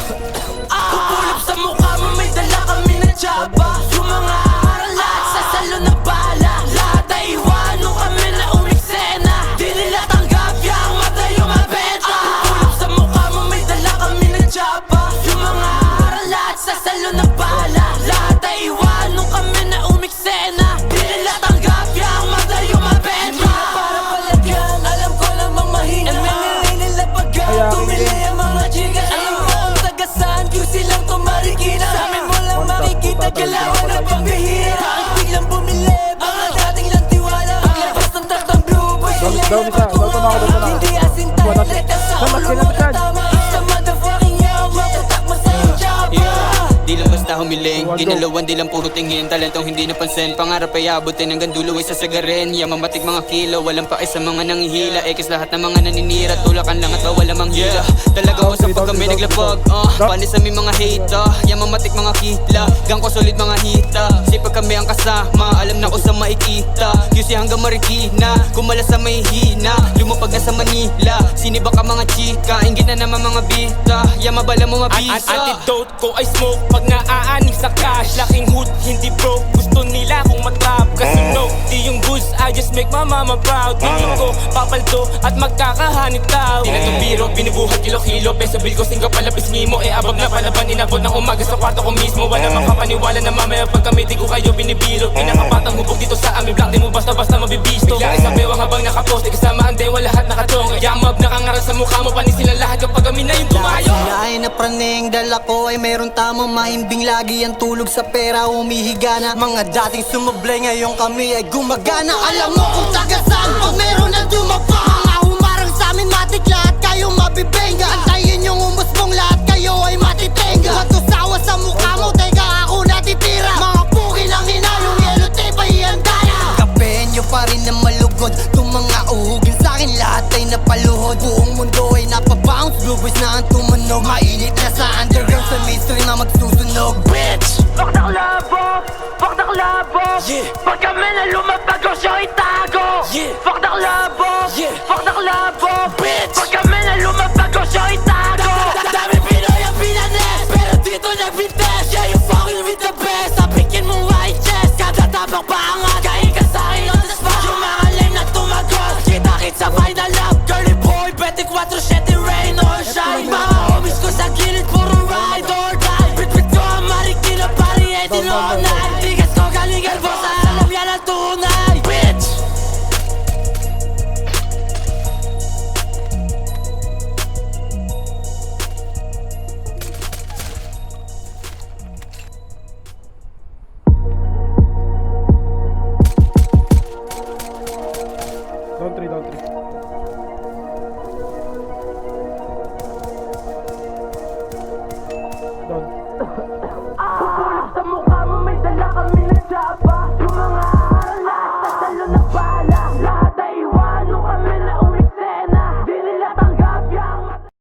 Pupulog sa mukha mo, may dala kami na tsaba. Yung mga haralan sa salon na bala, lahat ay iwanan kami na umiksena. Di nila tanggap yung mata yung mabenta. Pupulog sa mukha mo, may dala kami na tsaba. Yung mga haralan sa salon na bala, lahat ay iwanan kami na umiksena. Di nila tanggap yung mata yung mabenta. Para palagyan, alam ko namang mahina. MNLA nila pagkat tumili ang mga chika. Alam mo ang tagasan, QC lang to marikina. Sa amin mo lang makikita, kailangan ng pambihira. Bakit biglang bumili, mga dating lang tiwala. Paglabas ng tatang blue boy, kailangan patuwala. Hindi asin tayo, letas sa ulo mo na tama. It's the motherfucking yaw, matatak mo sa iyong chapa. Di lang basta humiling, ginalawan di lang puro tingin. Talentong hindi napansin, pangarap ay abutin hanggang dulo ay sasagarin. Yamamatik mga kilo, walang pake sa mga nangihila. Ekis lahat ng mga naninira, tulakan lang at bawal ang manghila. Talaga ko sa pag kami naglapag, panis sa mga hita. Yamamatik mga kila, gang ko solid mga hita. Sipag kami ang kasama, alam na ko sa makikita. QC hanggang marikina, kumala sa may hina. Lumapag na sa Manila, siniba ka mga chika. Ingit na naman mga bita, yamabala mo mabisa. Antidote ko ay smoke pag naaaning sa cash. Laking hood, hindi broke, gusto nila kung matrap. Kasi no, di yung goods, I just make my mama proud. Tingin ko, papaldo at magkakahanip tao. Di na itong biro, binubuhat kilo-kilo. Peso bill ko, singga palapis ngimo. Abab na palaban, inabot ng umaga sa kwarto ko mismo. Wala makapaniwala na mamaya pag kami di ko kayo binibiro. Pinakapatang hubog dito sa amin block, di mo basta-basta mabibisto. Bigla isang bewang habang nakaposte, kasama ang dewa lahat nakatong. Yamab nakangaral sa mukha mo, panis sila lahat kapag kami na yung tumayo. Sinaay na praneng, dala ko ay mayroon tamang mahimbing. Lagi ang tulog sa pera, humihiga na. Mga dating sumablay, ngayon kami ay gumagana. Alam mo kung taga saan pag meron na dumapa. Mga humarang sa amin matik, lahat kayo mabibenga. Antayin yung umusbong, lahat kayo ay matitenga. Matusawa sa mukha mo, teka ako natitira. Mga puki lang hinayong yelo tape ay ihanda na. Kapehan nyo pa rin na malugod, itong mga uhugin sa'kin lahat ay napaluhod. Buong mundo ay napabounce, blue boys na ang tumunog. Mainit na sa underground, sa mainstream na magsusunog. Bitch! Fuck the klabo, fuck the klabo. Pag kami na lumabag ko siya itago. Fuck the klabo, fuck the klabo. Bitch! Pag kami na lumabag ko siya itago. Dami Pinoy ang pinanes, pero dito nag-vintage. Yeah, you fucking with the best. Sabikin mo white chest, kada tabak paangat. Kain ka sa'kin on the spot. Yung mga lame na tumagot, kita-kit sa final lap. Girly boy, 24/7 rain or shine. Mga homies ko sa gilid, puro ride or die. Bit-bit ko ang marikina, pari edin all night. Tigas ko galing Elbosa, alam yan ang tunay. Bitch! Down 3, down 3. Down.